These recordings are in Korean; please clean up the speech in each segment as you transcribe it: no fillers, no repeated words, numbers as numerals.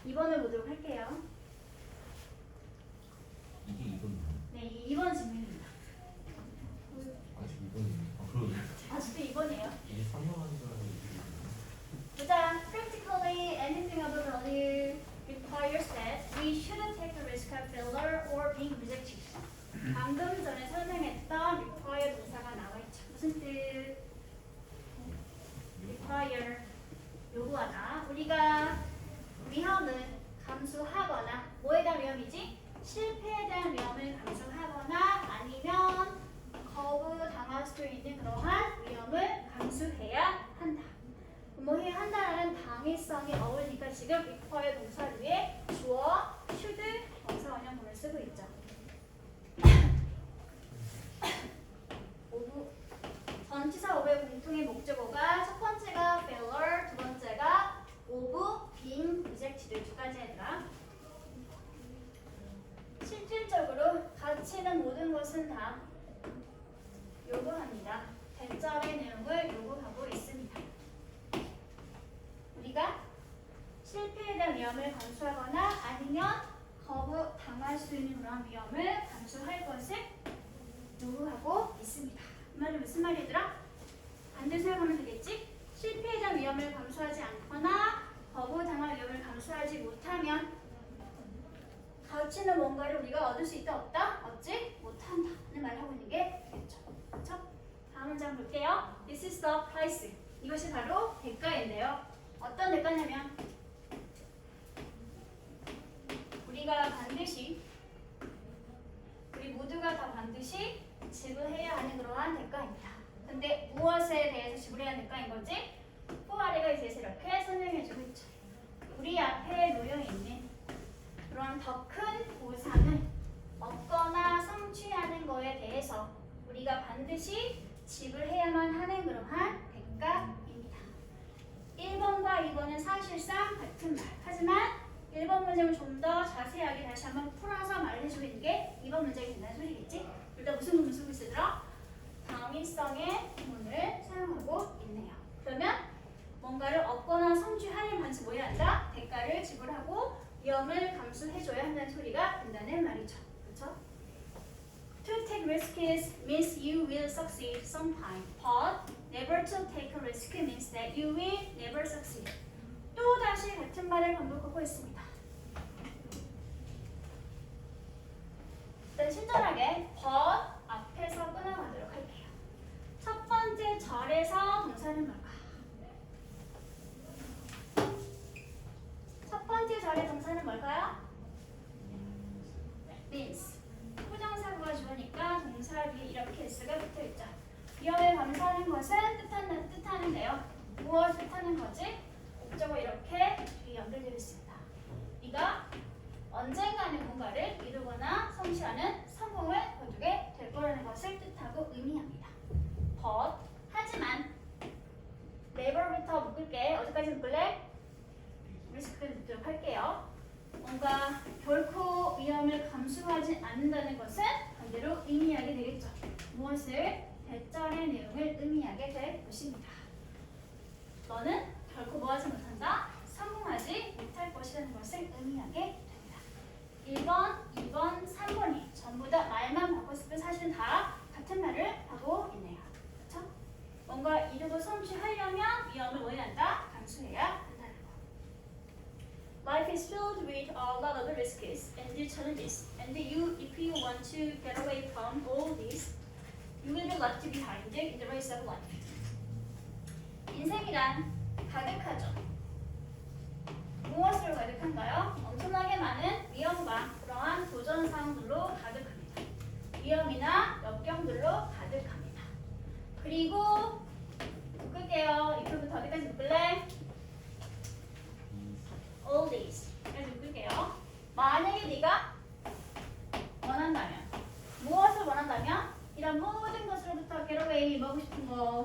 2번을 보도록 할게요. 이게 2번이에요? 네, 2번 질문입니다. 아직 2번이에요? 아 그러네. 아직도 2번이에요. 이게 3번 하는 줄 알고 보자. Practically anything above earlier requires that we shouldn't take the risk of failure or being rejected. 방금 전에 설명했던 require 동사가 나와 있죠. 무슨 뜻? require 요구하다. 우리가 위험을 감수하거나 뭐에 대한 위험이지? 실패에 대한 위험을 감수하거나 아니면 거부당할 수도 있는 그러한 위험을 감수해야 한다. 뭐 해야 한다라는 당위성이 어울리니까 지금 require 동사 위에 주어, should, 동사 원형문을 쓰고 있죠. 5부 전치사 5의 공통의 목적어가 첫 번째가 failure, 두 번째가 of, being rejected 두 가지 얘들아. 실질적으로 가치 있는 모든 것은 다 요구합니다. 대절의 내용을 요구하고 있습니다. 우리가 실패에 대한 위험을 감수하거나 아니면 거부당할 수 있는 그런 위험을 감수할 것을 요구하고 있습니다. 이 말이 무슨 말이더라? 반대로 생각하면 되겠지? 실패에 대한 위험을 감수하지 않거나 거부당할 위험을 감수하지 못하면 가치 있는 뭔가를 우리가 얻을 수 있다 없다? 얻지 못한다 는 말을 하고 있는 게 되겠죠. 그렇죠? 다음 문장 볼게요. This is the price. 이것이 바로 대가인데요. 어떤 대가냐면 우리가 반드시 우리 모두가 다 반드시 지불해야 하는 그러한 대가입니다. 근데 무엇에 대해서 지불해야 하는 대가인 거지? 포아리가 이제 이렇게 설명해주고 있죠. 우리 앞에 놓여있는 그런 더 큰 보상을 얻거나 성취하는 거에 대해서 우리가 반드시 지불해야만 하는 그러한 대가입니다. 1번과 2번은 사실상 같은 말. 하지만 1번 문장을 좀 더 자세하게 다시 한번 풀어서 말해주고 있는 게 2번 문장이 된다는 소리겠지? 일단 무슨 구문 쓰고 있으더라? 당위성의 구문을 사용하고 있네요. 그러면 뭔가를 얻거나 성취하려면 반드시 뭐 해야 한다? 대가를 지불하고 위험을 감수해줘야 한다는 소리가 된다는 말이죠. 그렇죠? To take risks means you will succeed sometime, but never to take a risk means that you will never succeed. 또 다시 같은 말을 반복하고 있습니다. 일단 친절하게 but 앞에서 끊어가도록 할게요. 첫 번째 절에서 동사는 뭘까? 첫 번째 절의 동사는 뭘까요? means. 부정사구가 주어니까 동사 위에 이렇게 s가 붙어있죠. 위험을 감수하는 것은 뜻하는데요. 무엇을 뜻하는 거지? 목적어 이렇게 뒤에 연결되어 있습니다. 네가 언젠가는 뭔가를 이루거나 성취하는 성공을 거두게 될 거라는 것을 뜻하고 의미합니다. but 하지만 never부터 묶을게. 어디까지 묶을래? 리스크를 듣도록 할게요. 뭔가 결코 위험을 감수하지 않는다는 것은 반대로 의미하게 되겠죠. 무엇을? 대절의 내용을 의미하게 될 것입니다. 너는 결코 뭐하지 못한다? 성공하지 못할 것이라는 것을 의미하게 됩니다. 1번, 2번, 3번이 전부 다 말만 바꿨을 뿐 사실은 다 같은 말을 하고 있네요. 그렇죠? 뭔가 이루고 성취하려면 위험을 뭐 해야 한다? 감수해야 한다는 거. Life is filled with a lot of risks and challenges, and if you want to get away from all this, you will be left behind in the race of life. 인생이란 가득하죠. 무엇으로 가득한가요? 엄청나게 많은 위험과 그러한 도전 상황들로 가득합니다. 위험이나 역경들로 가득합니다. 그리고 묶을게요. 이쪽부터 어디까지 묶을래? All these. 여기까지 묶을게요. 만약에 네가 원한다면, 무엇을 원한다면? 이런 모든 것으로부터 get away, 먹고 싶은 거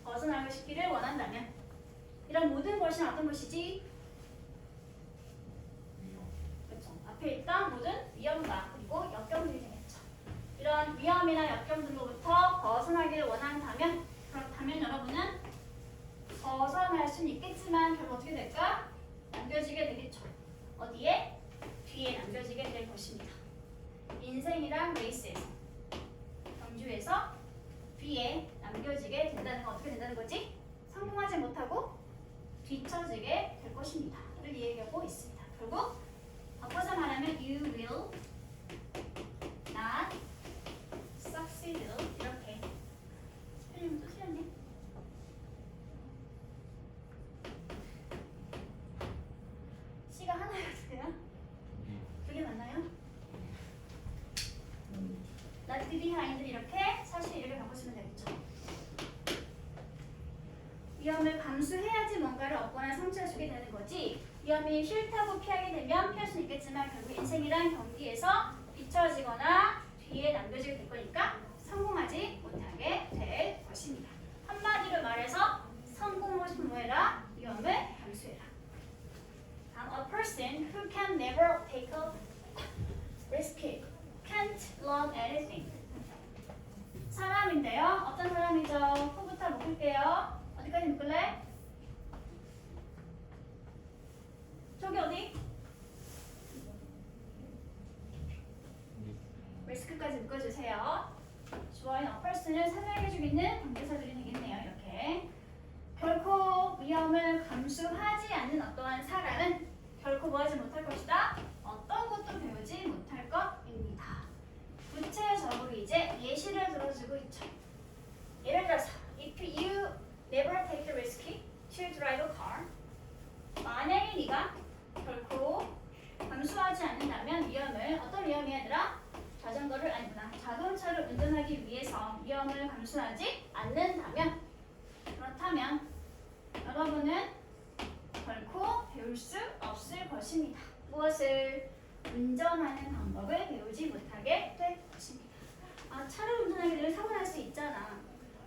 벗어나고 싶기를 원한다면 이런 모든 것이 어떤 것이지? 그렇죠. 앞에 있던 모든 위험과 그리고 역경들이 되겠죠. 이런 위험이나 역경들로부터 벗어나기를 원한다면 그렇다면 여러분은 벗어날 수는 있겠지만 결국 어떻게 될까? 남겨진 것입니다를 얘기하고 있습니다. 결국 바꿔서 말하면 you will not succeed 이렇게 스펠링은 또 틀렸네. C가 하나였어요? 두 개 맞나요? not behind 이렇게 사실 이렇게 바꾸시면 되겠죠. 위험을 감수해야지 뭔가를 얻거나 성취할 수 있게 되는 거지. 위험이 싫다고 피하게 되면 피할 수는 있겠지만 결국 인생이란 경기에서 뒤처지거나 뒤에 남겨지게 될 거니까 성공하지 못하게 될 것입니다. 한마디로 말해서 성공하고 싶으면 뭐해라? 위험을 감수해라. 다음, a person who can never take a risk can't learn anything. 사람인데요. 어떤 사람이죠? 후부터 묶을게요. 어디까지 묶을래? 저기 어디? 리스크까지 묶어주세요. 주어인 a person을 설명해주고 있는 관계사들이 되겠네요. 이렇게. 결코 위험을 감수하지 않는 어떠한 사람은 결코 뭐하지 못할 것이다. 어떤 것도 배우지 못할 것입니다. 구체적으로 이제 예시를 들어주고 있죠. 예를 들어서 if you never take the risk to drive a car 만약에 네가 결코 감수하지 않는다면 위험을 어떤 위험이 얘들아? 자전거를 아니구나 자동차를 운전하기 위해서 위험을 감수하지 않는다면 그렇다면 여러분은 결코 배울 수 없을 것입니다. 무엇을? 운전하는 방법을 배우지 못하게 될 것입니다. 아, 차를 운전하게 되면 사고 날 수 있잖아.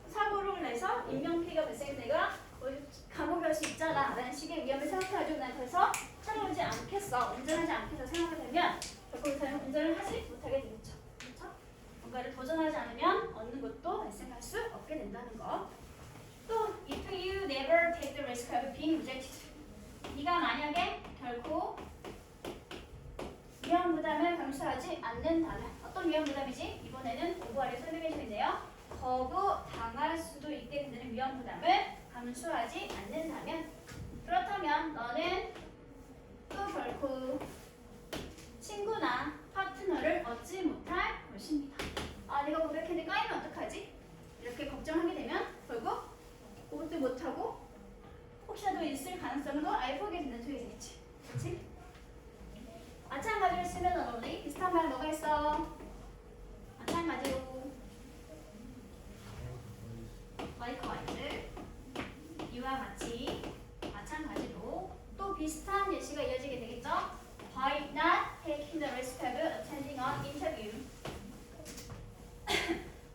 사고를 내서 인명피해가 발생해서 내가 감옥에 갈 수 있잖아 라는 식의 위험을 생각해가지고 난 그래서 차를 운전하지 않겠어 운전하지 않겠어 생각하게 되면 결국 그 사람은 운전을 하지 못하게 되겠죠. 그렇죠? 뭔가를 도전하지 않으면 얻는 것도 발생할 수 없게 된다는 거. 또 if you never take the risk of being rejected 네가 만약에 결코 위험 부담을 감수하지 않는다면 어떤 위험 부담이지? 이번에는 오브 아래 설명해 주는데요. 거부 당할 수도 있게 된다는 위험 부담을 감수하지 않는다면 그렇다면 너는 또 결코 친구나 파트너를 얻지 못할 것입니다. 아 내가 고백했는데 까이면 어떡하지? 이렇게 걱정하게 되면 결국 그것도 못하고 혹시라도 있을 가능성도 아예 포기해 된다는 소리 되겠지. 그렇지? 마찬가지로 similarly 비슷한 말 뭐가 있어? 마찬가지로 likewise 이와 같이 마찬가지로 또 비슷한 예시가 이어지게 되겠죠? By not taking the risk of attending an interview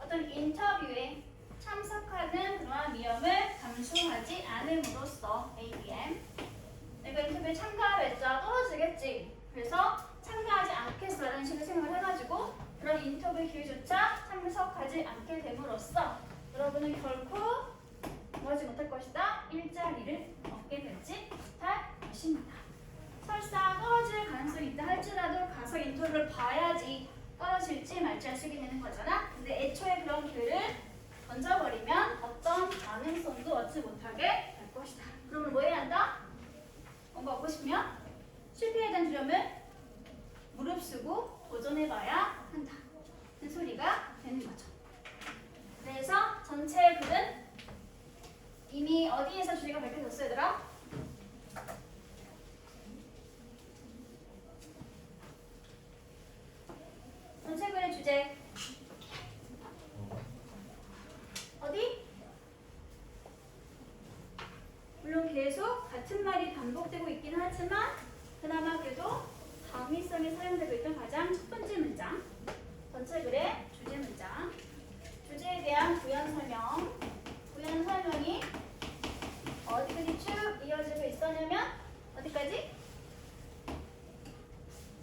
어떤 인터뷰에 참석하는 그러한 위험을 감수하지 않음으로써 ABM 내가 인터뷰에 참가했자 떨어지겠지. 그래서 참가하지 않겠어라는 식으로 생각을 해가지고 그런 인터뷰 기회조차 참석하지 않게 됨으로써 여러분은 결코 뭐하지 못할 것이다. 일자리를 얻게 되지 못할 것입니다. 설사 떨어질 가능성이 있다 할지라도 가서 인터뷰를 봐야지 떨어질지 말지 알 수 있게 되는 거잖아. 근데 애초에 그런 기회를 던져버리면 어떤 가능성도 얻지 못하게 될 것이다. 그러면 뭐 해야 한다? 뭔가 얻고 싶으면 실패에 대한 두려움을 무릅쓰고 도전해봐야 한다. 그 소리가 되는 거죠. 그래서 전체 글은 이미 어디에서 주제가 밝혀졌어요, 얘들아? 전체 글의 주제 어디? 물론 계속 같은 말이 반복되고 있긴 하지만 그나마 그래도 당위성이 사용되고 있던 가장 첫 번째 문장 전체 글의 주제 문장 주제에 대한 부연 설명 부연 설명이 어디까지 쭉 이어지고 있었냐면 어디까지?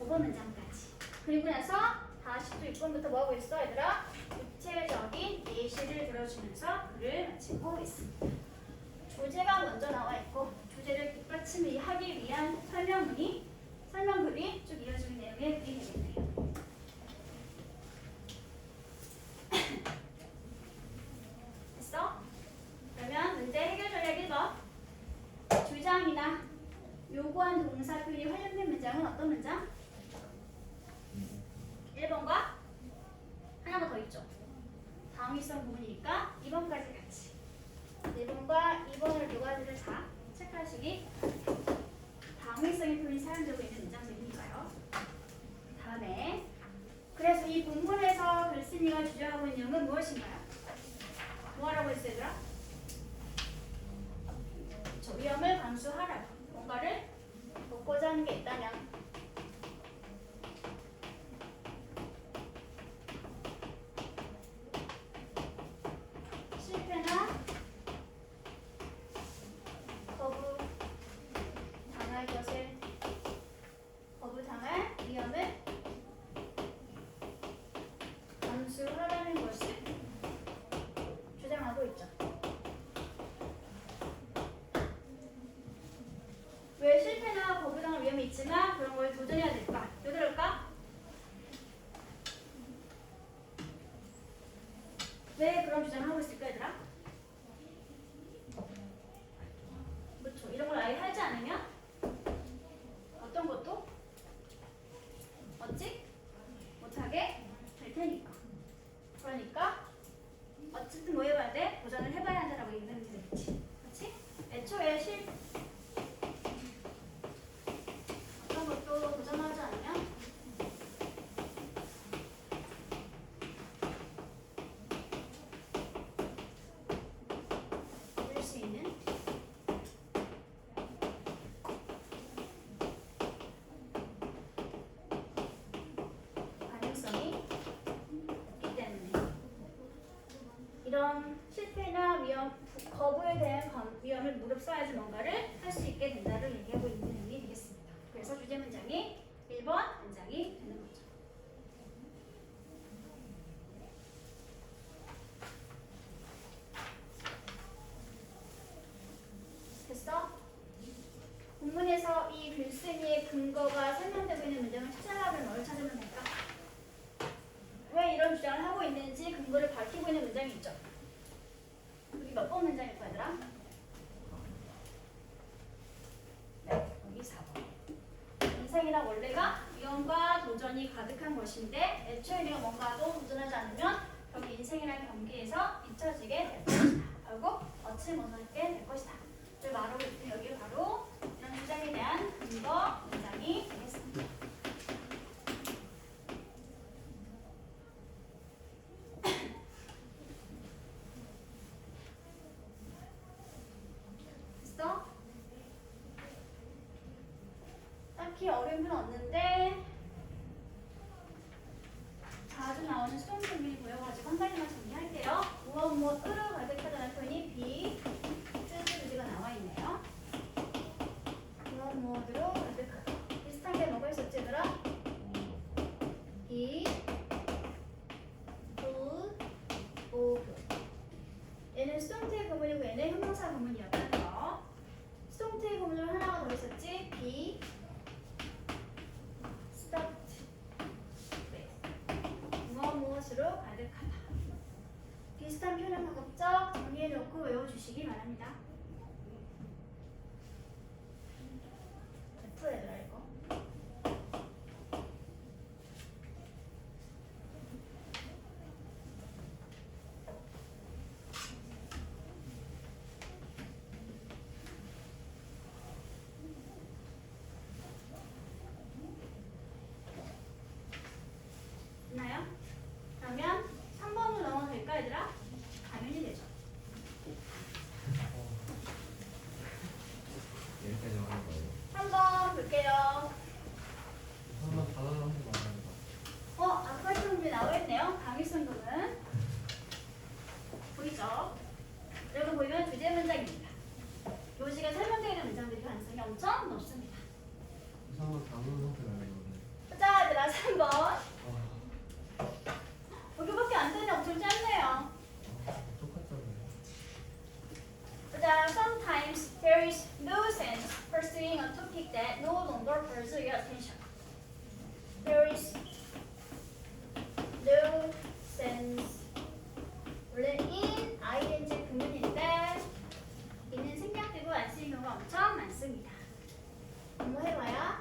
5번 문장까지 그리고 나서 다시 또 6번부터 뭐하고 있어 얘들아? 구체적인 예시를 들어주면서 글을 마치고 있습니다. 주제가 먼저 나와 있고 주제를 뒷받침하기 위한 설명글이 쭉 이어지는 내용의 글이 되겠네요. 됐어? 그러면 문제 해결 전략 1번 주장이나 문장은 어떤 문장? 1번과 하나가 더 있죠. 다음일성 부분이니까 2번까지 같이. 1번과 2번을 누가 들을 자 체크하시기. 다음일성의 표현이 사용되고 있는 문장들이니까요. 다음에 그래서 이 본문에서 글쓴이가 주장하고 있는 내용은 무엇인가요? 뭐하라고 했어요, 얘들아? 저 위험을 감수하라고. 뭔가를 먹고자 하는 게 있다면 실패나 거부당할 위험을 감수하라는 것을 주장하고 있죠. 왜 실패나 거부당할 위험이 있지만 그런 걸 도전해야 될까? 왜 그럴까? 왜 그런 주장을 하고 있을까, 얘들아? 그렇죠. 이런 걸 아예 하지 않으면 어떤 것도 얻지 못하게 될 테니까. 그러니까 어쨌든 뭐 해봐야 돼? 도전을 해봐야 한다라고 얘기하면 되겠지. 그렇지? 애초에 어떤 것도 도전하지 않으면 얻을 수 있는 가능성이 있기 때문에 이런 실패나 위험, 거부에 대한 위험을 무릅써야지 뭔가를 할 수 있게 된다를 얘기하고 있는 의미 되겠습니다. 그래서 주제 문장이 1번 문장이 되는 거죠. 됐어? 본문에서 이 글쓴이의 근거가 설명되고 있는 문장을 찾아가면 뭘 찾으면 될까? 왜 이런 주장을 하고 있는지 근거를 밝히고 있는 문장이 있죠. 여기 몇 번 문장일 거야, 얘들아? 네, 여기 4번. 인생이란 원래가 위험과 도전이 가득한 것인데 애초에 우리가 뭔가도 도전하지 않으면 여기 인생이라는 경기에서 잊혀지게 될 것이다. 결국 얻지 못하게 될 것이다. 를 말하고 있는 여기 바로 이런 주장에 대한 근거 문장이 되겠습니다. 됐어? 딱히 어려운 건 없는데 자주 나오는 수동 표현이 보여가지고 한 가지만 정리할게요. 무엇으로 가득하다는 표현이 be, 가 나와 있네요. 무엇으로 가득하다. 비슷한 게 뭐가 있었지, 얘들아? be, full, of. 얘는 수동태의 구문이고 얘는 형용사 구문이었다는 거. 수동태의 구문으로 하나가 더 있었지? be, stuffed with. 무엇으로 가득하다. 비슷한 표현 가급적 정리해놓고 외워주시기 바랍니다. F 얘들아 이거. 있나요? 그러면 3번으로 넘어도 될까, 얘들아? 당연히 되죠. 여기까지 하는 거예요. 3번 볼게요. 한번 단어를 한번 말해봐. 아까 정도에 나와 있네요. 당위성 부분. 보이죠? 여기 보이면 주제 문장입니다. 요지가 설명되어 있는 문장들이 가능성이 엄청 높습니다. 한번 단어를 한번 말해봐. 자, 얘들아 3번. 여기밖에 안 되네. 엄청 짧네요. 똑같잖아요. 자, sometimes there is no sense pursuing a topic that no longer pursues your attention. There is no sense. 원래 in ing 구문인데 이는 생략되고 안 쓰이는 경우가 엄청 많습니다. 공부해봐야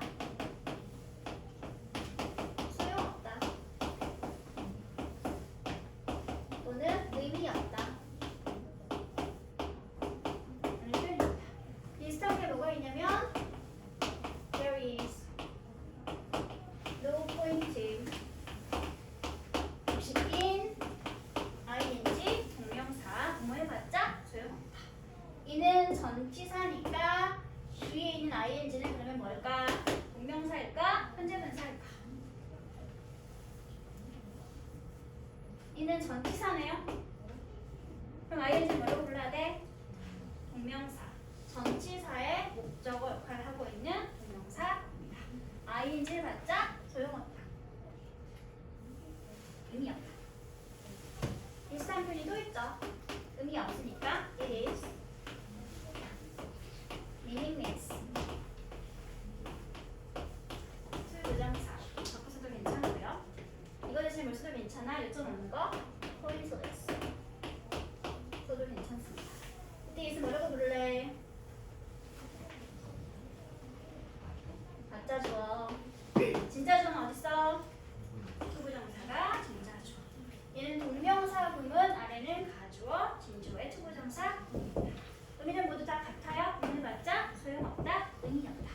ING는 전치사네요. 그럼 ING 뭐라고 불러야 돼? 동명사. 전치사의 목적어 역할을 하고 있는 동명사입니다. ING 받자 소용없다. 의미 없다. 비슷한 표현이 또 있죠. 의미 없으니까 it is meaningless. 수요조장사 바꿔서도 괜찮고요. 이거 대신 뭘 써도 괜찮아. 요점 없는 거 pointless 써도 괜찮습니다. 이때 이것은 뭐라고 부를래? 가짜 주어. 진짜 주어는 어딨어? 투부정사가 진짜 주어. 얘는 동명사 구문, 아래는 가주어, 진주어의 투부정사. 의미는 모두 다 같아요. 의미 받자 소용없다, 의미 없다.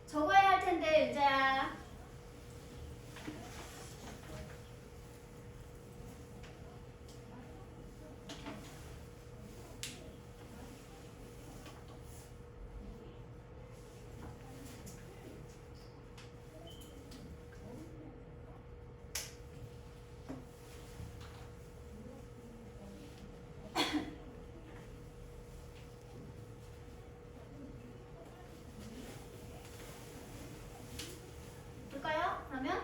적어야 할 텐데 은자야. 볼까요? 그러면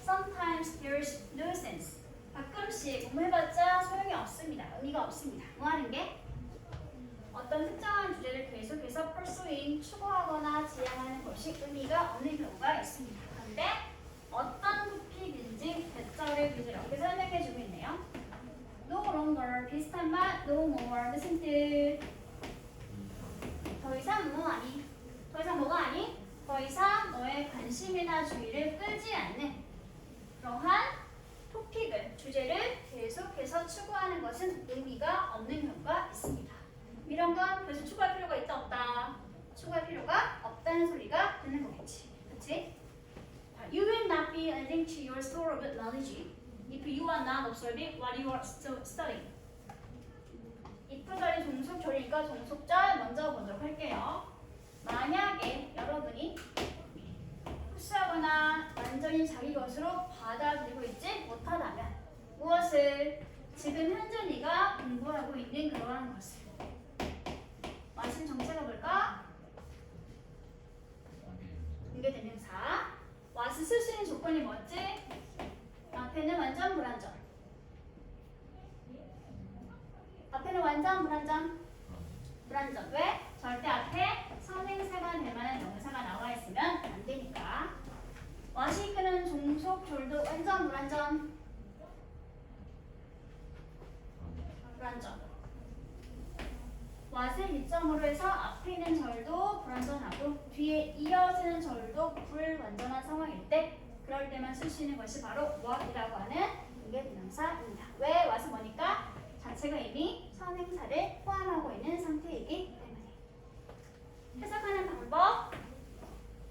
sometimes there's no sense. 가끔씩 공부해봤자 소용이 없습니다. 의미가 없습니다. 뭐 하는 게? 어떤 특정한 주제를 계속해서 pursuing, 추구하거나 지향하는 것이 의미가 없는 경우가 있습니다. 그런데 어떤 토픽인지 대절의 비를 이렇게 설명해주고 있네요. No longer 비슷한 말, no more 무슨 뜻? 더 이상 뭐 아니? 더 이상 뭐가 아니? 더 이상 너의 관심이나 주의를 끌지 않는 그러한 토픽을, 주제를 계속해서 추구하는 것은 의미가 없는 경우가 있습니다. 이런 건 그래서 추구할 필요가 있다 없다? 추구할 필요가 없다는 소리가 되는 거겠지. 그치? You will not be adding to your store of knowledge if you are not observing what you are studying. if절이 종속절이니까 종속절 먼저 보도록 할게요. 만약에 여러분이 흡수하거나 완전히 자기 것으로 받아들이고 있지 못하다면 무엇을? 지금 현재 네가 공부하고 있는 그러한 것을. 마신 정체가 뭘까? 관계대명사. 와스 쓸 수 있는 조건이 뭐지? 앞에는 완전 불완전. 앞에는 완전 불완전. 불완전. 왜? 절대 앞에 선행사가 될 만한 명사가 나와 있으면 안 되니까. 와시 이끄는 종속절도 완전 불완전. 불완전. 왓을 기점으로 해서 앞에 있는 절도 불완전하고 뒤에 이어지는 절도 불완전한 상황일 때 그럴 때만 쓸 수 있는 것이 바로 what이라고 하는 관계대명사입니다. 왜? what은 뭐니까? 자체가 이미 선행사를 포함하고 있는 상태이기 때문에. 해석하는 방법.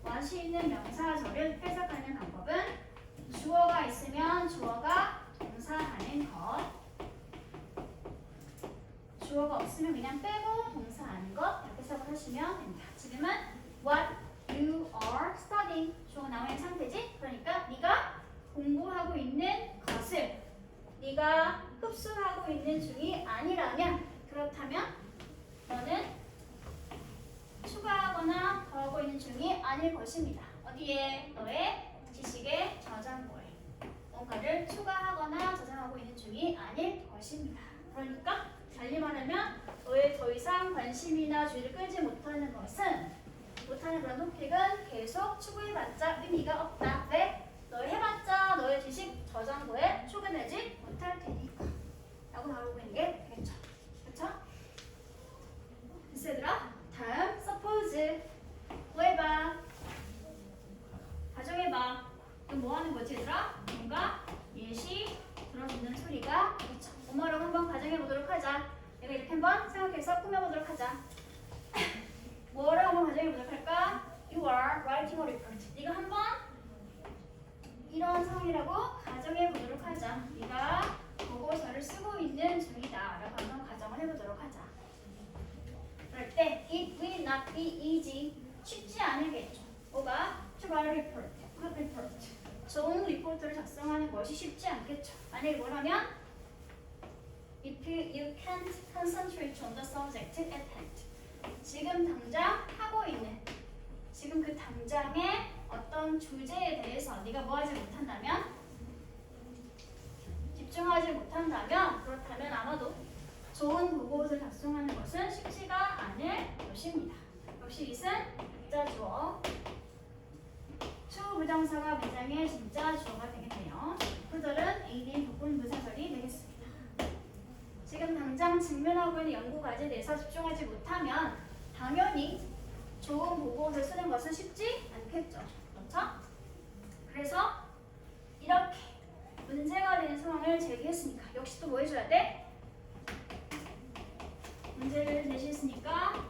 what이 있는 명사절을 해석하는 방법은 주어가 있으면 주어가 동사하는 것, 주어가 없으면 그냥 빼고 동사하는 것 이렇게 해석을 하시면 됩니다. 지금은 what you are studying 주어가 나와 있는 상태지? 그러니까 네가 공부하고 있는 것을 네가 흡수하고 있는 중이 아니라면, 그렇다면 너는 추가하거나 더하고 있는 중이 아닐 것입니다. 어디에? 너의 지식의 저장고에 뭔가를 추가하거나 저장하고 있는 중이 아닐 것입니다. 그러니까 달리 말하면 너의 더 이상 관심이나 주의를 끌지 못하는 것은, 못하는 그런 토픽은 계속 추구해봤자 의미가 없다. 왜? 너 해봤자 너의 지식 저장고에 추가되지 못할 테니까 라고 나오고 있는 게 되겠죠. 그쵸? 됐어 얘들아? 다음 suppose 뭐 해봐? 가정해봐. 그럼 뭐 하는 거지 얘들아? 뭔가 예시 들어보는 소리가 있죠. 엄마랑 한번 가정해보도록 하자. 내가 이렇게 한번 생각해서 꾸며보도록 하자. 뭐라고 한번 가정해보도록 할까? You are writing a report. 네가 한번 이런 상황이라고 가정해보도록 하자. 네가 보고서를 쓰고 있는 중이다 라고 한번 가정을 해보도록 하자. 그럴 때 it will not be easy. 쉽지 않을겠죠. 뭐가? 좀 qualified report, good report. 좋은 리포트를 작성하는 것이 쉽지 않겠죠. 만약에 뭐라면 if you can't concentrate on the subject at hand. 지금 당장 하고 있는 지금 그 당장의 어떤 주제에 대해서 네가 뭐 하지 못한다면 집중하지 못한다면 그렇다면 아마도 좋은 보고서를 작성하는 것은 쉽지가 않을 것입니다. 역시 이것은 진짜 주어 추 부정사가 문장의 진짜 주어가 되겠네요. 구절은 AD 부분 부사절이 되겠습니다. 지금 당장 직면하고 있는 연구 과제에 대해서 집중하지 못하면 당연히 좋은 보고서를 쓰는 것은 쉽지 않겠죠. 그렇죠? 그래서 이렇게 문제가 되는 상황을 제기했으니까 역시 또 뭐 해줘야 돼? 문제를 제시했으니까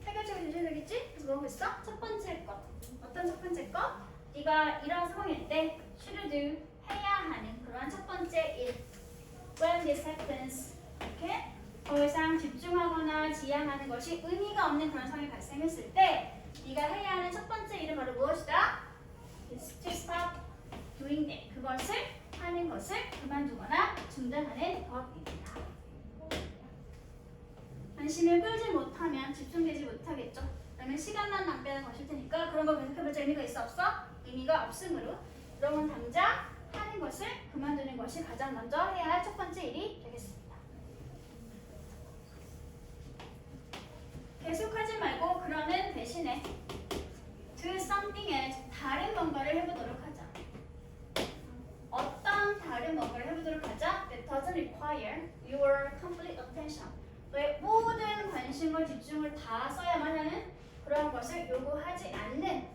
해결책을 제시해야 되겠지? 그래서 뭐 하고 있어? 첫 번째 거. 어떤 첫 번째 거? 네가 이런 상황일 때 should do 해야 하는 그러한 첫 번째 일. When this happens, 이렇게 더 이상 집중하거나 지향하는 것이 의미가 없는 그런 상황이 발생했을 때 네가 해야 하는 첫 번째 일은 바로 무엇이다? Is to stop doing that. 그것을 하는 것을 그만두거나 중단하는 것입니다. 관심을 끌지 못하면 집중되지 못하겠죠. 그러면 시간만 낭비하는 것일 테니까 그런 거 계속해볼자 의미가 있어 없어? 의미가 없으므로 그러면 당장 하는 것을 그만두는 것이 가장 먼저 해야 할 첫 번째 일이 되겠습니다. 계속하지 말고 그러는 대신에 do something else 다른 뭔가를 해보도록 하자. 어떤 다른 뭔가를 해보도록 하자? That doesn't require your complete attention. 너의 모든 관심과 집중을 다 써야만 하는 그런 것을 요구하지 않는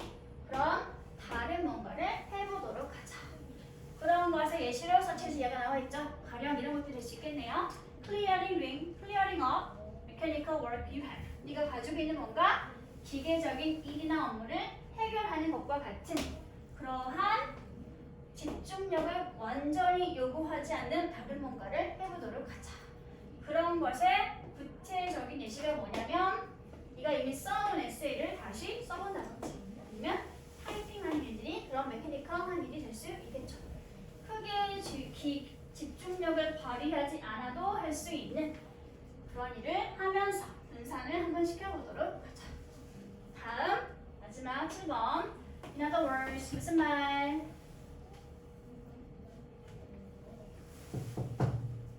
그런 다른 뭔가를 해보도록 하자. 그런 것의 예시로 서체에서 이야기가 나와 있죠. 가령 이런 것들이 될 수 있겠네요. Clearing ring, clearing up, mechanical work you have. 네가 가지고 있는 뭔가 기계적인 일이나 업무를 해결하는 것과 같은 그러한 집중력을 완전히 요구하지 않는 다른 뭔가를 해보도록 하자. 그런 것의 구체적인 예시가 뭐냐면 네가 이미 써온 에세이를 다시 써본다든지 아니면 타이핑하는 일들이 그런 메커니컬한 일이 될 수 있겠죠. 크게 집중력을 발휘하지 않아도 할 수 있는 그런 일을 하면서 분산을 한번 시켜보도록 하자. 다음 마지막 7번 In other words 무슨 말?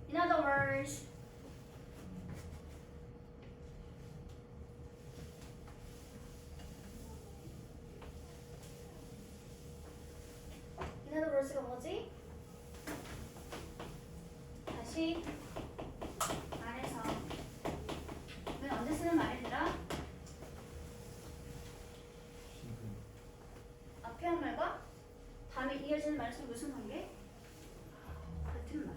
In other words In other words가 뭐지? 다시 말해서 이건 언제 쓰는 말이더라? 지금 앞에 한 말과 다음에 이어지는 말은 무슨 관계? 같은 말.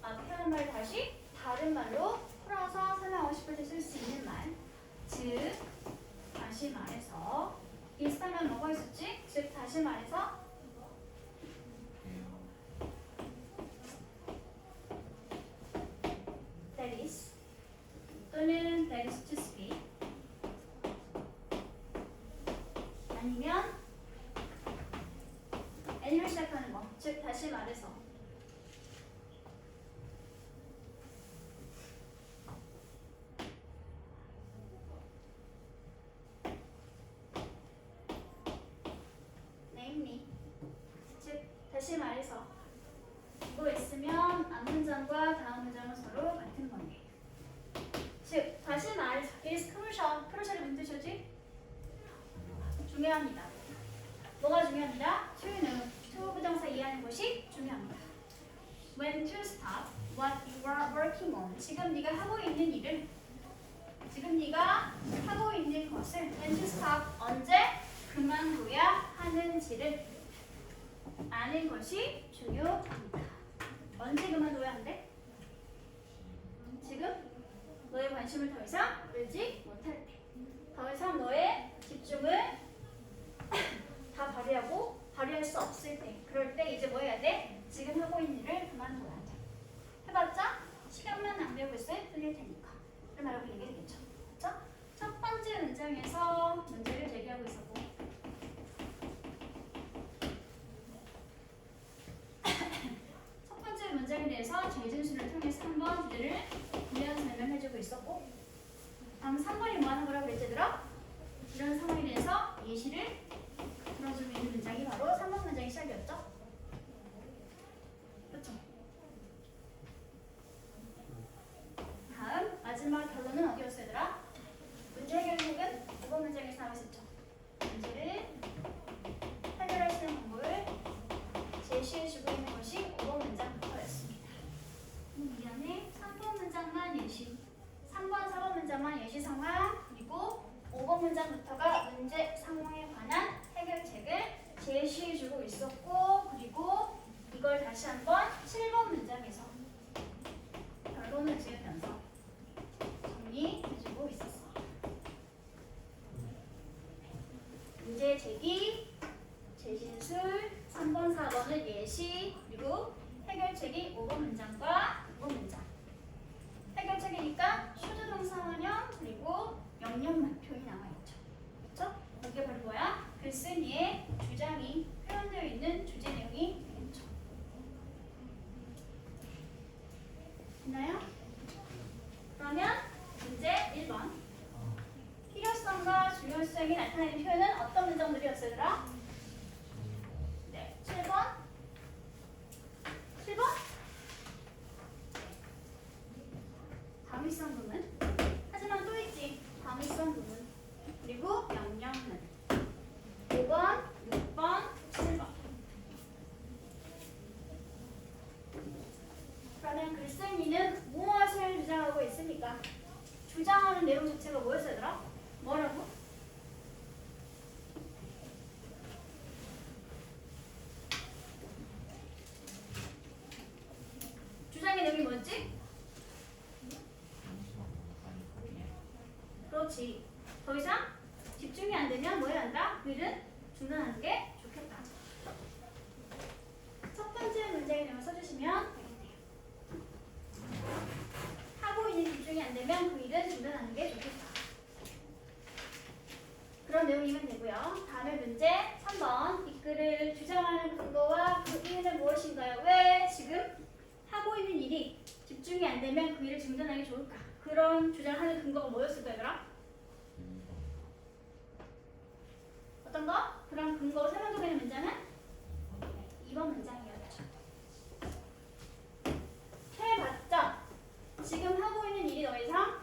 앞에 한 말 다시 다른 말로 풀어서 설명하고 싶을 때 쓸 수 있는 말. 즉 다시 말해서 비슷하면 뭐가 있었지? 즉 다시 말해서 that is 또는 that is to speak 아니면 N으로 시작하는 거. 즉 다시 말해서 namely 즉 다시 말해서 이거 있으면 앞 문장과 다음 문장은 서로 같은 관계. 즉 다시 말해서 is crucial. crucial이 무슨 뜻이지? 중요합니다. 뭐가 중요합니다? to know. to 부정사 이해하는 것이 중요합니다. When to stop what you are working on. 지금 네가 하고 있는 일을 지금 네가 하고 있는 것을 when to stop 언제 그만둬야 하는지를 아는 것이 중요합니다. 언제 그만둬야 한대? 지금 너의 관심을 더 이상 끌지 못할 때. 더 이상 너의 집중을 다 발휘할 수 없을 때. 그럴 때 이제 뭐 해야 돼? 지금 하고 있는 일을 그만둬야 돼. 해봤자 시간만 낭비하고 있어야 틀릴 테니까. 그런 말하고 얘기되겠죠. 그렇죠? 첫 번째 문장에서 문제를 제기하고 있었고 문장에서 한번 주제를 분리해서 설명해주고 있었고, 다음 3번이 뭐 하는 거라고 그랬지 얘들아? 이런 상황에 대해서 예시를 들어주고 있는 문장이 바로 3번 문장의 시작이었죠? 그렇죠? 다음 마지막 결론은 어디였어 얘들아? 문제 해결책은 5번 문장에서 나와 있었죠? 문제를 해결할 수 있는 방법을 제시해주고 있는 것이 5번 문장부터였습니다. 미안해. 3번 문장만 예시, 3번, 4번 문장만 예시 상황, 그리고 5번 문장부터가 문제 상황에 관한 해결책을 제시해주고 있었고, 그리고 이걸 다시 한번 7번 문장에서 결론을 지으면서 정리해주고 있었어. 문제 제기, 제신술, 3번, 4번은 예시, 그리고 해결책이 5번 문장과 6번 문장. 해결책이니까 슈드 동사원형 그리고 명령만 표현이 남아있죠. 그렇죠? 이게 바로 뭐야? 글쓴이의 주장이 표현되어 있는 주제 내용이 되겠죠. 됐나요? 그러면 문제 1번. 필요성과 중요성이 나타내는 표현은 어떤 문장들이었을까? 네, 7번. 7번? 당위성 부분. 하지만 또 있지. 당위성 부분. 그리고 명령문. 5번, 6번, 7번. 그러면 글쓴이는 무엇을 주장하고 있습니까? 주장하는 내용 자체가 뭐였어 얘들아? 뭐라고? 주장의 내용이 뭐였지? 그렇지. 더 이상 집중이 안 되면 뭐 해야 한다? 그 일은 중단하는 게 좋겠다. 첫 번째 문제의 내용을 써주시면 되겠네요. 하고 있는 집중이 안 되면 그 일은 중단하는 게 좋겠다. 그런 내용이면 되고요. 다음에 문제 3번. 이 글을 주장하는 근거와 그 이유는 무엇인가요? 왜 지금 하고 있는 일이 집중이 안 되면 그 일을 중단하는 게 좋을까? 그런 주장하는 근거가 뭐였을까요, 얘들아? 어떤 거? 그런 근거 설명되고 있는 문장은 2번 문장이었죠. 해봤자 지금 하고 있는 일이 더 이상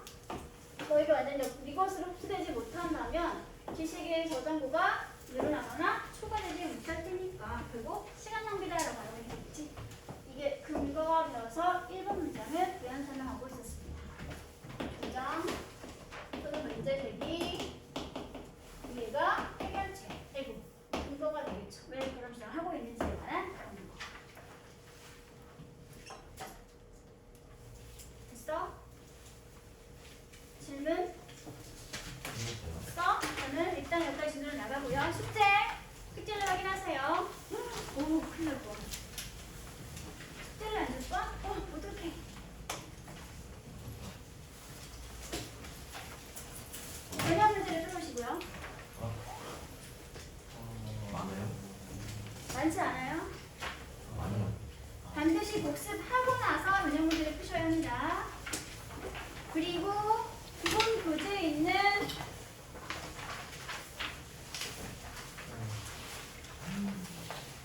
너희가 완전히 이것으로 흡수되지 못한다면 지식의 저장고가 늘어나거나 초과되지 못할 테니까 결국 시간 낭비다라고 알고 있겠지. 이게 근거가 되어서 1번 문장을 부연 설명하고 있었습니다. 주장 또는 문제 제기, 이해가 해결책, 애국 근거가 되겠죠. 왜 그런 주장을 하고 있는지에 관한 근거. 됐어? 질문? 없어? 저는 일단 여기까지 질문 나가고요. 숙제를 확인하세요. 오, 큰일 날 뻔. 숙제를 안 줄 거야? 어떡해. 전형 문제를 풀으시고요. 많아요? 많지 않아요? 많아요. 반드시 복습하고 나서 전형 문제를 푸셔야 합니다. 그리고 기본 교재에 있는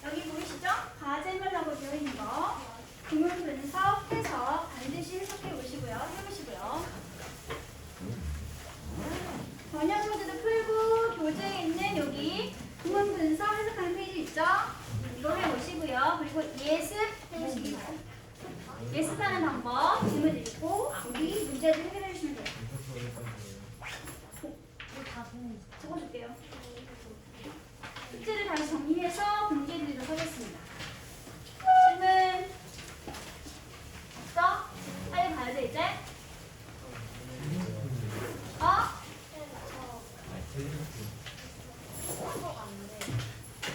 여기 보이시죠? 과제물라고 되어 있는 거 구문 분석해서 반드시 해석해 보시고요. 해보시고요. 번역 문제도 풀고 교재에 있는 여기 구문 분석 해석하는 페이지 있죠? 이거 해보시고요. 그리고 예습 해보시기 바랍니다. 예습하는 방법 질문 드리고 여기 문제를 해결해 주시면 돼요. 적어줄게요. 숙제를 다시 정리해서 공개해 드리도록 하겠습니다. 질문 없어? 빨리 가야 돼 이제?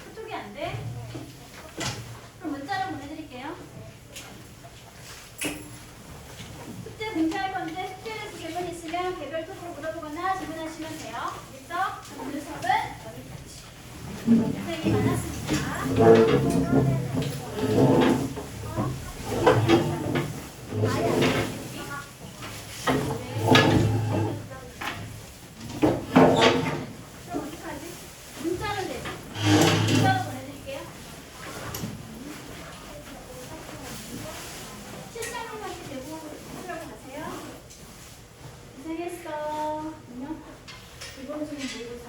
카톡이 안 돼? 그럼 문자로 보내드릴게요. 숙제 공지할 건데 숙제에서 질문 있으면 개별 톡으로 물어보거나 질문하시면 돼요. 알겠죠? 오늘 수업은 여기까지. 고생이 많았습니다. 아니, 고생했어. 안녕. 이번 주는 모의고사.